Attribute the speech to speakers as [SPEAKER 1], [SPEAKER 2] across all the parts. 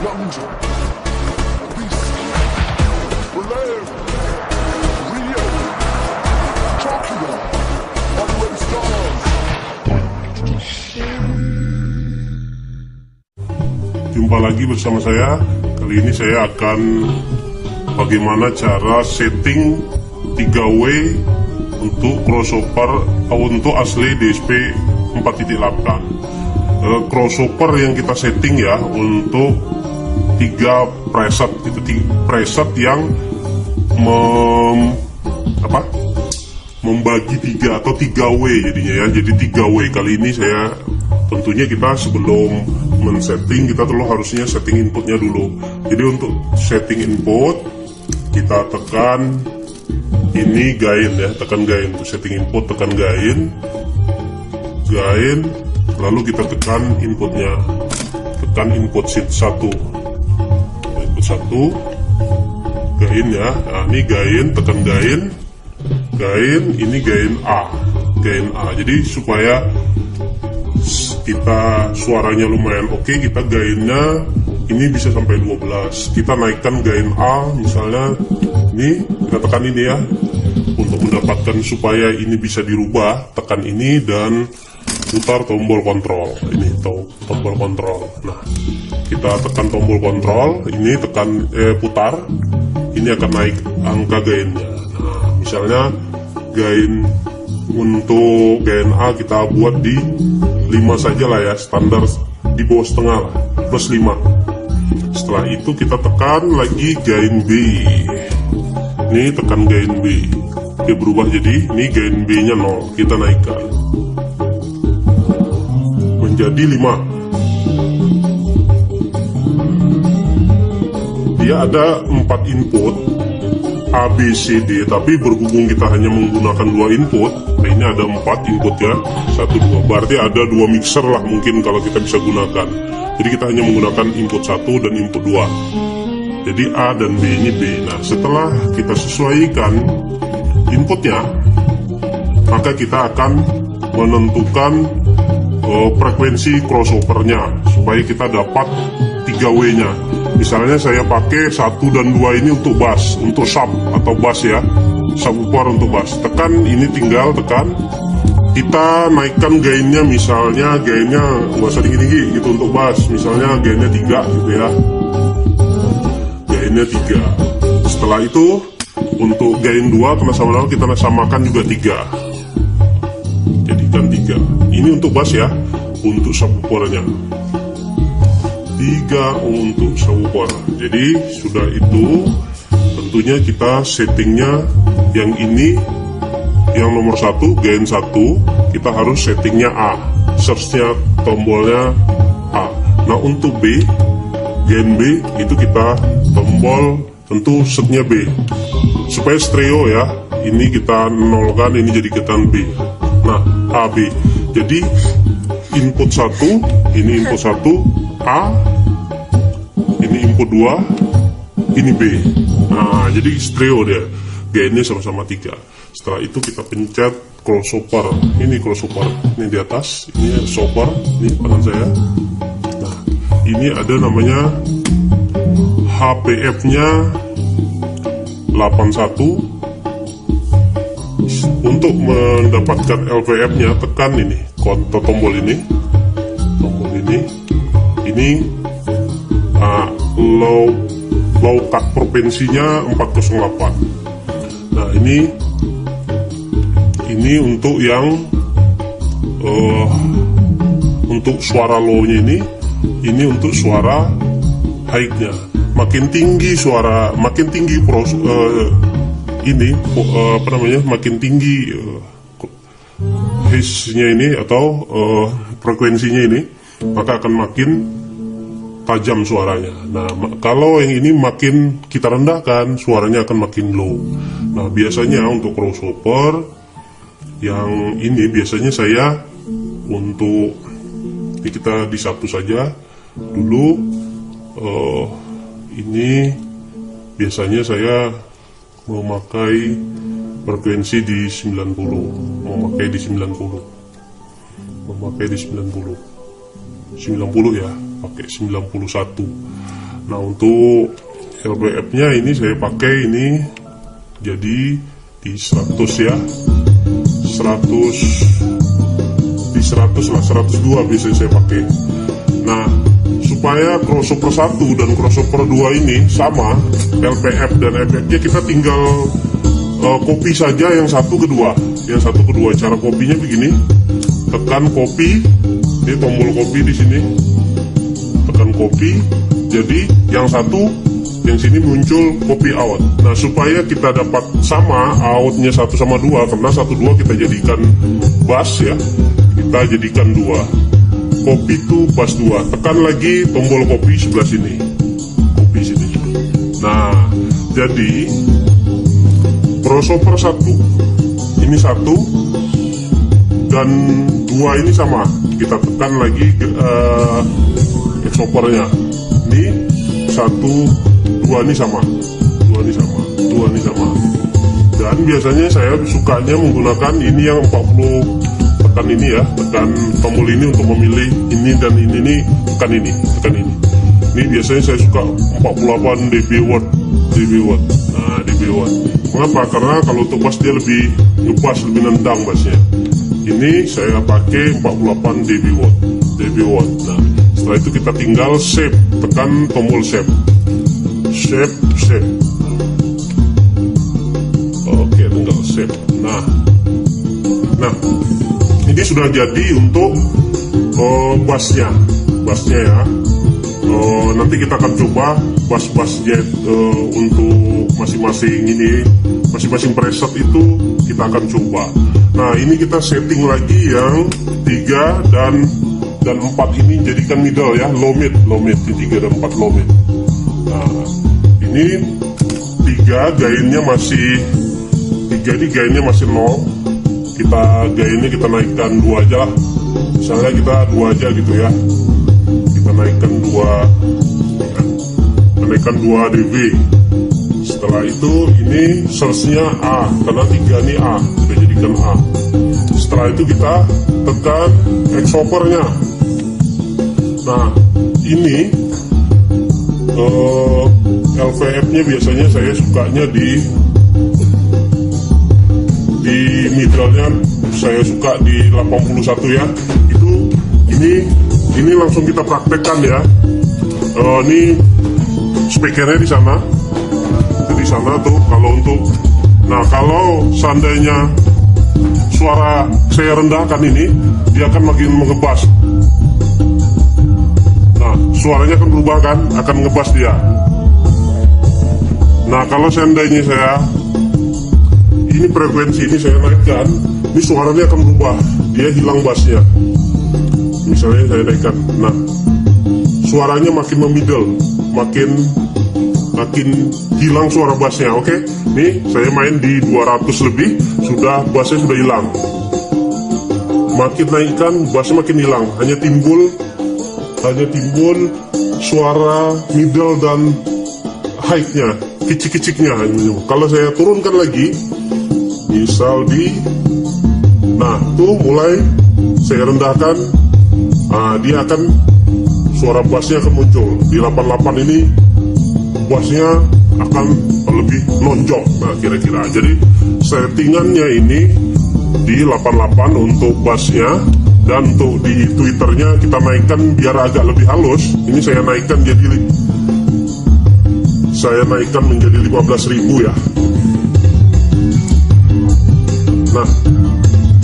[SPEAKER 1] London, Beast, Berlin, Rio, Tokyo, Hollywood Stars.
[SPEAKER 2] Jumpa lagi bersama saya. Kali ini saya akan bagaimana cara setting 3W untuk crossover untuk asli DSP 4.8. Crossover yang kita setting ya untuk 3 preset, itu preset yang membagi 3 atau 3W jadinya ya. Jadi 3W kali ini saya tentunya kita sebelum men-setting kita harusnya setting inputnya dulu. Jadi untuk setting input kita tekan ini gain ya, tekan gain untuk setting input, tekan gain, lalu kita tekan inputnya, tekan input sheet 1, input 1 gain ya. Nah, ini gain, tekan gain, ini gain A. Jadi supaya kita suaranya lumayan oke, kita gainnya ini bisa sampai 12. Kita naikkan gain A misalnya, ini kita tekan ini ya, untuk mendapatkan supaya ini bisa dirubah, tekan ini dan putar tombol kontrol. Ini tombol kontrol. Nah, kita tekan tombol kontrol, ini tekan putar, ini akan naik angka gainnya. Nah, misalnya gain untuk gain A kita buat di 5 saja lah ya, standar di bawah setengah lah, plus 5. Setelah itu kita tekan lagi gain B. Ini tekan gain B, dia berubah jadi ini gain B nya 0, kita naikkan menjadi 5. Dia ada 4 input A, B, C, D, tapi berhubung kita hanya menggunakan 2 input, nah ini ada 4 input ya, 1, 2, berarti ada 2 mixer lah mungkin kalau kita bisa gunakan. Jadi kita hanya menggunakan input 1 dan input 2. Jadi A dan B ini B. Nah, setelah kita sesuaikan inputnya, maka kita akan menentukan frekuensi crossovernya supaya kita dapat 3W nya. Misalnya saya pakai 1 dan 2 ini untuk bass, untuk sub atau bass ya, subwoofer untuk bass. Tekan ini, tinggal tekan, kita naikkan gainnya, misalnya gainnya nggak usah tinggi-tinggi gitu untuk bass, misalnya gainnya 3 gitu ya, gainnya 3. Setelah itu untuk gain 2 karena sama-sama kita samakan juga 3, jadikan 3. Ini untuk bass ya, untuk subwoofernya 3 untuk subwoofer. Jadi sudah itu tentunya kita settingnya yang ini, yang nomor 1 gain 1 kita harus settingnya A, searchnya tombolnya A. Nah untuk B, gain B itu kita tombol tentu setnya B supaya stereo ya. Ini kita nolkan, ini jadikan B. Nah A, B, jadi input 1, ini input 1 A, ini input 2, ini B. Nah jadi stereo dia, gainnya sama-sama 3. Setelah itu kita pencet crossover. Ini crossover, ini di atas, ini shopper, ini kanan saya. Nah ini ada namanya HPF nya 81. Untuk mendapatkan LVF nya tekan ini, tombol ini, ini low cut provinsinya 408. Nah ini untuk yang untuk suara low nya ini untuk suara high nya. Makin tinggi suara, makin tinggi makin tinggi haze-nya ini atau frekuensinya ini, maka akan makin tajam suaranya. Nah kalau yang ini makin kita rendahkan, suaranya akan makin low. Nah biasanya untuk crossover yang ini biasanya saya untuk ini kita di 1 saja dulu. Ini biasanya saya memakai frekuensi di 90, memakai di 90 ya, pakai 91. Nah, untuk LBF nya ini saya pakai ini jadi di 100 ya, 100 di 100 lah, 102 biasanya saya pakai. Nah, supaya crossover 1 dan crossover 2 ini sama LPF dan FF nya, kita tinggal copy saja yang satu kedua. Cara kopinya begini, tekan copy, ini tombol copy di sini, tekan copy, jadi yang satu, yang sini muncul copy out. Nah, supaya kita dapat sama outnya 1 sama 2, karena 1 2 kita jadikan bass ya, kita jadikan 2, copy to bass 2, tekan lagi tombol copy sebelah sini, copy sini. Nah, jadi crossover 1 ini 1 dan 2 ini sama, kita tekan lagi crossovernya. Ini 1 2 ini sama, 2 ini sama, 2 ini sama. Dan biasanya saya sukanya menggunakan ini yang 40, tekan ini ya, tekan tombol ini untuk memilih ini dan ini nih, tekan ini. Ini biasanya saya suka 48 dB watt. Nah, dB watt. Mengapa? Karena kalau untuk bass dia lebih ngebass, lebih nendang bassnya. Ini saya pakai 48 dB watt. Nah, setelah itu kita tinggal save, tekan tombol save. Oke, tinggal save. Nah, ini sudah jadi untuk bassnya ya. Nanti kita akan coba bass jet untuk masing-masing preset itu kita akan coba. Nah, ini kita setting lagi yang 3 dan 4 ini jadikan middle ya, low mid, di 3 dan 4 low mid. Nah, ini 3 gainnya masih 0. Gainnya kita naikkan 2 aja lah, misalnya kita 2 aja gitu ya, kita naikkan 2 dB. Setelah itu ini source-nya A, karena 3 ini A, kita jadikan A. Setelah itu kita tekan crossover-nya. Nah, ini LVF-nya biasanya saya sukanya di middle-nya, saya suka di 81 ya. Ini langsung kita praktekkan ya. Ini speakernya di sana. Itu di sana tuh kalau untuk. Nah, kalau seandainya suara saya rendahkan ini, dia akan makin mengebas. Nah, suaranya akan berubah kan, akan ngebas dia. Nah, kalau seandainya saya ini frekuensi ini saya naikkan, ini suaranya akan berubah, dia hilang bassnya. Misalnya saya naikkan, nah suaranya makin memiddle, makin hilang suara bassnya. Oke, nih saya main di 200 lebih, sudah bassnya sudah hilang. Makin naikkan, bassnya makin hilang, hanya timbul suara middle dan high-nya, kicik-kiciknya. Kalau saya turunkan lagi, misal nah tuh mulai saya rendahkan, dia akan, suara bassnya akan muncul. Di 88 ini bassnya akan lebih nonjok. Nah, kira-kira jadi settingannya ini di 88 untuk bassnya, dan untuk di Twitternya kita naikkan biar agak lebih halus. Ini saya naikkan menjadi 15.000 ya. Nah,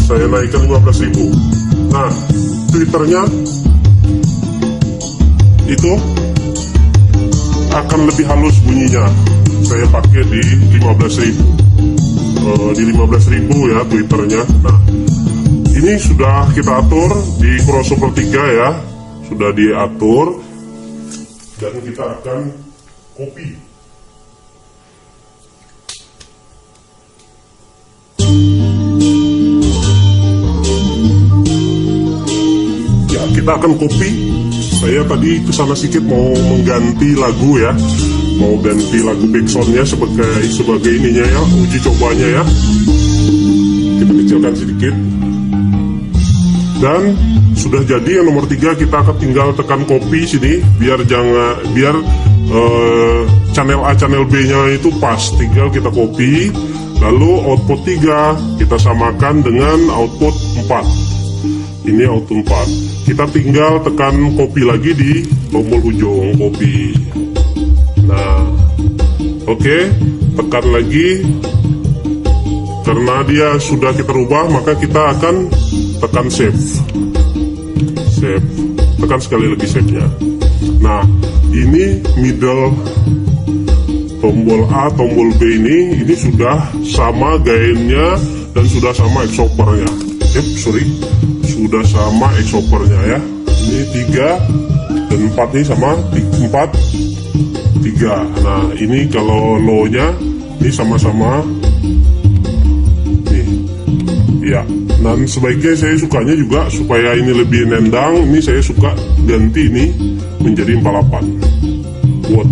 [SPEAKER 2] saya naikkan 15.000. Nah, Twitternya itu akan lebih halus bunyinya. Saya pakai di 15.000. Di 15.000 ya Twitternya. Nah, ini sudah kita atur di crossover 3 ya. Sudah diatur. Dan kita akan copy. Ya, kita akan copy. Saya tadi kesana sedikit mau mengganti lagu ya, mau ganti lagu backsoundnya sebagai ininya ya, uji cobanya ya. Kita kecilkan sedikit. Dan sudah jadi yang nomor 3, kita akan tinggal tekan copy sini biar channel A channel B nya itu pas, tinggal kita copy. Lalu output 3 kita samakan dengan output 4. Ini output 4. Kita tinggal tekan copy lagi di tombol ujung copy. Nah, oke, tekan lagi. Karena dia sudah kita rubah, maka kita akan tekan save. Save. Tekan sekali lagi save-nya. Nah, ini middle tombol A, tombol B ini sudah sama gainnya dan sudah sama exhoppernya. Sudah sama exhoppernya ya. Ini 3 dan 4 ini sama 4, 3. Nah, ini kalau low-nya ini sama-sama nih. Ya. Dan sebaiknya saya sukanya juga supaya ini lebih nendang, ini saya suka ganti ini menjadi 48 watt.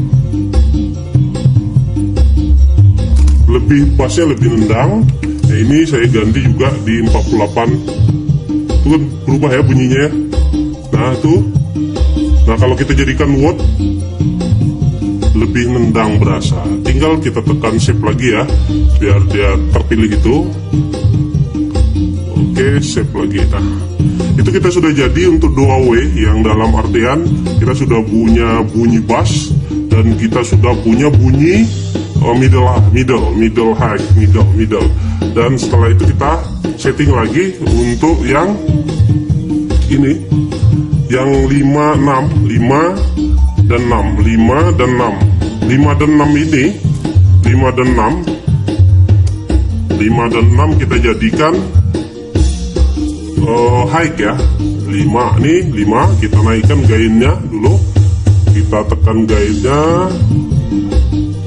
[SPEAKER 2] Lebih bassnya lebih nendang. Nah, ini saya ganti juga di 48. Itu kan berubah ya bunyinya ya. Nah tuh. Nah kalau kita jadikan watt, lebih nendang berasa. Tinggal kita tekan save lagi ya, biar dia terpilih gitu. Oke, save lagi. Nah, itu kita sudah jadi untuk 2W, yang dalam artian kita sudah punya bunyi bass dan kita sudah punya bunyi middle high, middle. Dan setelah itu kita setting lagi untuk yang ini, yang 5 dan 6 ini, 5 dan 6 kita jadikan high ya. 5 nih, 5 kita naikkan gainnya dulu. Kita tekan gainnya.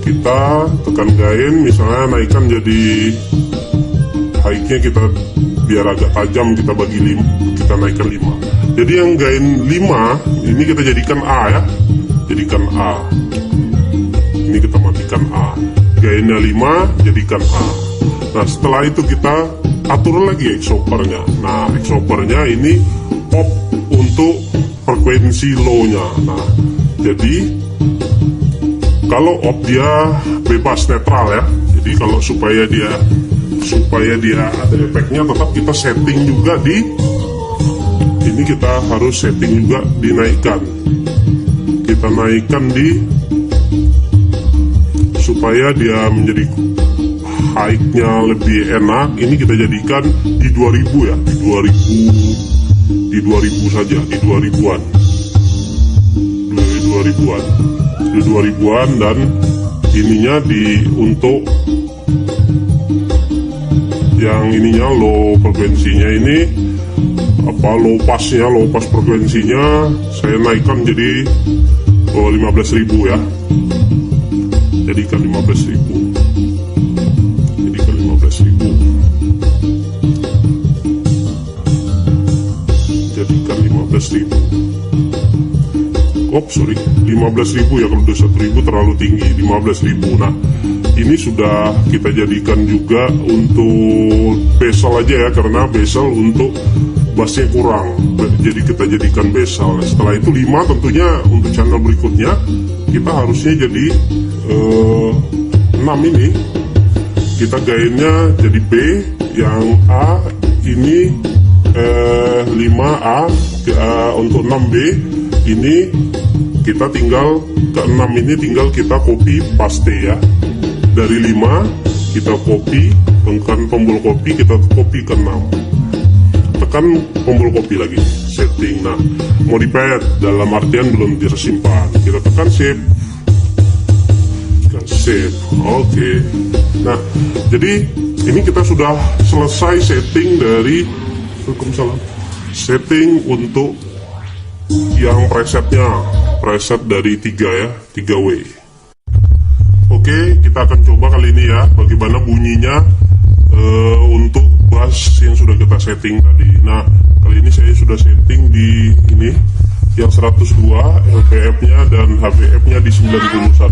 [SPEAKER 2] Kita tekan gain, misalnya naikkan jadi high-nya, kita biar agak tajam, kita bagi 5, kita naikkan 5. Jadi yang gain 5 ini kita jadikan A ya, jadikan A. Ini kita matikan A. Gainnya 5, jadikan A. Nah setelah itu kita atur lagi exhoppernya. Nah exhoppernya ini pop untuk frekuensi low-nya. Nah jadi kalau off dia bebas netral ya. Jadi kalau supaya dia ada efeknya, tetap kita setting juga di ini, kita harus setting juga dinaikkan. Kita naikkan di supaya dia menjadi high-nya lebih enak. Ini kita jadikan di 2000 ya, di 2000 saja, di 2000-an. Di 2000-an dan ininya untuk yang ininya low frekuensinya ini low pass frekuensinya saya naikkan jadi 15.000 ya, jadikan 15.000, jadikan 15.000. 15.000 ya, kalau udah 1.000 terlalu tinggi. 15.000. Nah ini sudah kita jadikan juga untuk bezel aja ya, karena bezel untuk bassnya kurang, jadi kita jadikan bezel. Setelah itu 5 tentunya untuk channel berikutnya kita harusnya jadi 6 ini kita gainnya jadi B, yang A ini 5A, untuk 6B ini kita tinggal ke 6 ini tinggal kita copy paste ya, dari 5 kita copy, tekan tombol copy, kita copy ke 6, tekan tombol copy lagi, setting. Nah modified dalam artian belum tersimpan, kita tekan save, oke. Nah jadi ini kita sudah selesai setting dari setting untuk yang presetnya, preset dari 3 ya, 3W. Oke, kita akan coba kali ini ya bagaimana bunyinya untuk bass yang sudah kita setting tadi. Nah kali ini saya sudah setting di ini yang 102 LPF nya dan HVF nya di 91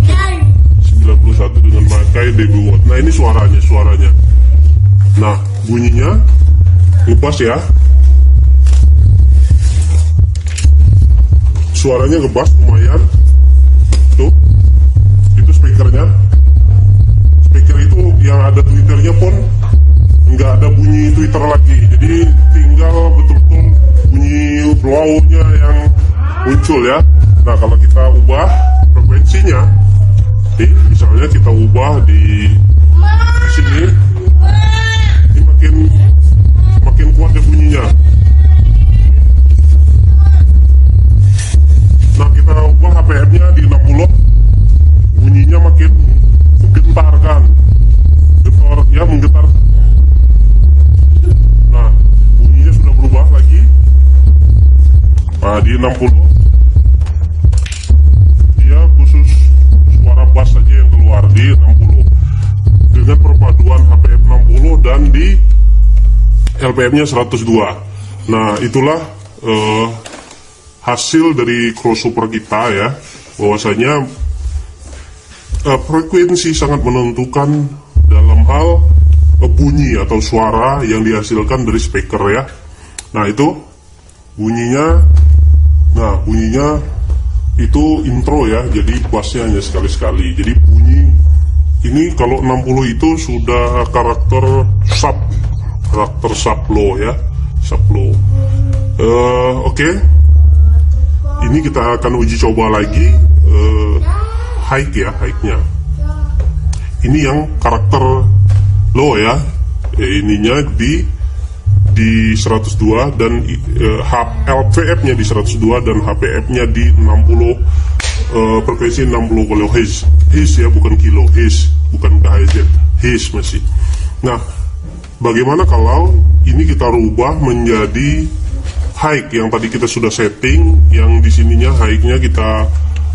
[SPEAKER 2] dengan pakai dB watt. Nah ini suaranya. Nah bunyinya lepas ya. suaranya ngebass lumayan. Tuh, itu speakernya. Speaker itu yang ada Twitternya pun nggak ada bunyi Twitter lagi, jadi tinggal betul-betul bunyi wow-nya yang muncul ya. Nah, kalau kita ubah frekuensinya, nih, misalnya kita ubah di sini, ini makin kuat ya bunyinya. Nah, kita ubah HPM-nya di 60, bunyinya makin menggetar kan, menggetar. Nah, bunyinya sudah berubah lagi. Nah, di 60 dia khusus suara bass saja yang keluar di 60 dengan perpaduan HPM 60 dan di LPM-nya 102. Nah, itulah hasil dari crossover kita ya, bahwasanya frekuensi sangat menentukan dalam hal bunyi atau suara yang dihasilkan dari speaker ya. Nah, itu bunyinya. Nah, bunyinya itu intro ya, jadi bassnya hanya sekali-sekali. Jadi bunyi ini kalau 60 itu sudah karakter sub low ya, sub low. Oke. Ini kita akan uji coba lagi high ya, high-nya. Ini yang karakter low ya, ininya di 102 dan LVF-nya di 102 dan HPF-nya di 60, frekuensi 60 kHz. Hertz ya, bukan kilo, Hertz, bukan KHZ, Hertz masih. Nah, bagaimana kalau ini kita rubah menjadi high yang tadi kita sudah setting, yang di sininya high-nya kita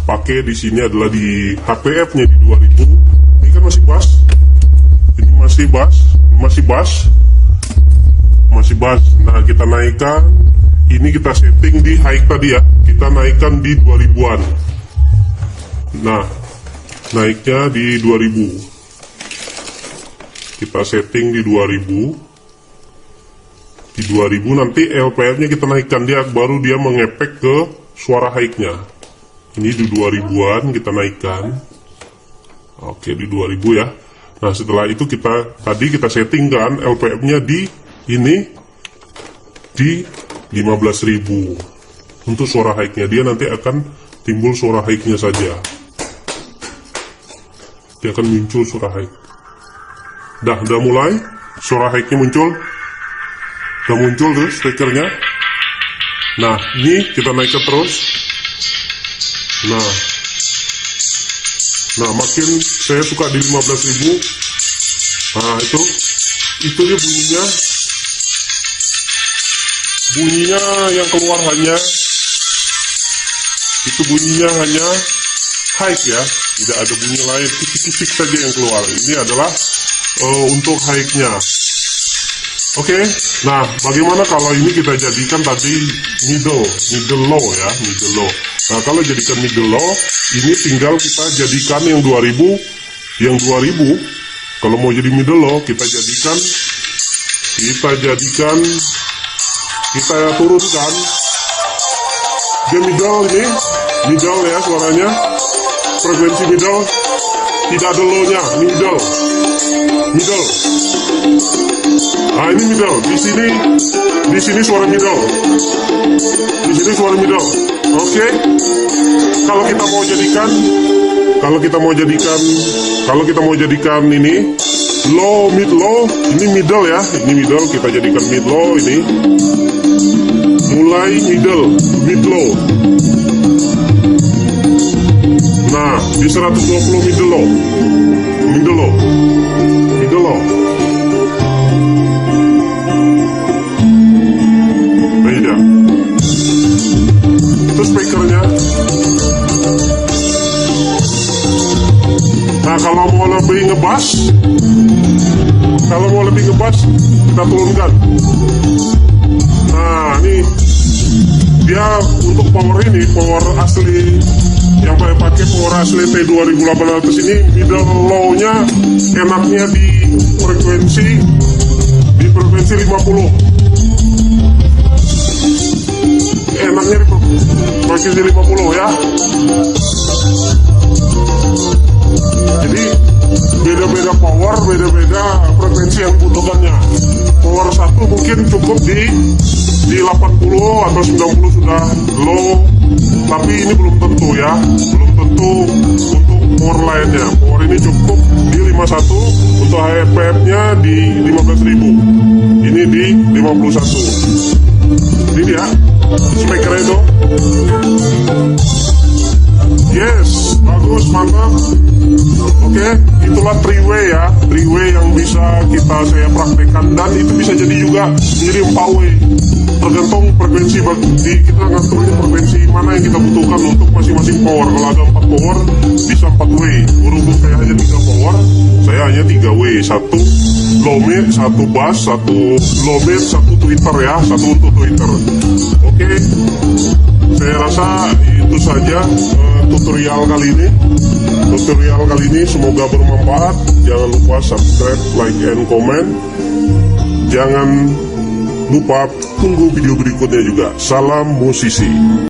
[SPEAKER 2] pakai di sini adalah di HPF-nya di 2000. Ini kan masih bass. Ini masih bass. Nah, kita naikkan. Ini kita setting di high tadi ya. Kita naikkan di 2000-an. Nah, naiknya di 2000. Kita setting di 2000. Di 2000 nanti LPR-nya kita naikkan, dia baru dia mengepek ke suara high-nya. Ini di 2000-an kita naikkan. Oke, di 2000 ya. Nah, setelah itu kita settingkan LPM-nya di ini di 15.000 untuk suara high-nya. Dia nanti akan timbul suara high-nya saja. Dia akan muncul suara high. Udah mulai suara high-nya muncul. Udah muncul tuh speakernya. Nah, ini kita naikkan terus. Nah, makin saya suka di 15.000. Nah, itu dia bunyinya yang keluar hanya high ya, tidak ada bunyi lain, kisik-kisik saja yang keluar. Ini adalah untuk high-nya. Oke, nah bagaimana kalau ini kita jadikan tadi middle low ya, middle low. Nah, kalau jadikan middle low, ini tinggal kita jadikan yang 2000. Kalau mau jadi middle low, kita turunkan. Dia middle ya suaranya. Frekuensi middle, tidak ada low-nya, ini middle. Nah, ini middle. Di sini suara middle. Oke. Kalau kita mau jadikan ini low, mid low, ini middle ya. Ini middle, kita jadikan mid low ini. Mulai middle, mid low. Nah, di 120 middle low. Beda. Itu speakernya. Nah, kalau mau lebih ngebass, kita turunkan. Nah, ini dia untuk power asli yang saya pakai, power asli T2800 ini middle low-nya enaknya di frekuensi 50. Enaknya di semakin di 50 ya. Jadi beda-beda power, beda-beda frekuensi yang dibutuhkannya. Power 1 mungkin cukup di 80 atau 90 sudah low, tapi ini belum tentu ya, belum tentu untuk power lainnya. Power ini cukup di 51, untuk HFPF nya di 15.000, ini di 51. Ini dia speaker itu. Yes, bagus, mantap. Oke, itulah 3-way ya, 3-way yang bisa saya praktekkan, dan itu bisa jadi juga menjadi 4-way. Tergantung frekuensi, kita ngaturnya frekuensi mana yang kita butuhkan untuk masing-masing power. Kalau ada 4 power bisa 4-way. Berhubung saya hanya 3 power, saya hanya 3-way. 1 low mid, 1 bass, 1 low mid, 1 tweeter ya, 1 untuk tweeter. Oke, saya rasa itu saja tutorial kali ini. Semoga bermanfaat. Jangan lupa subscribe, like, and comment. Jangan lupa tunggu video berikutnya juga. Salam musisi.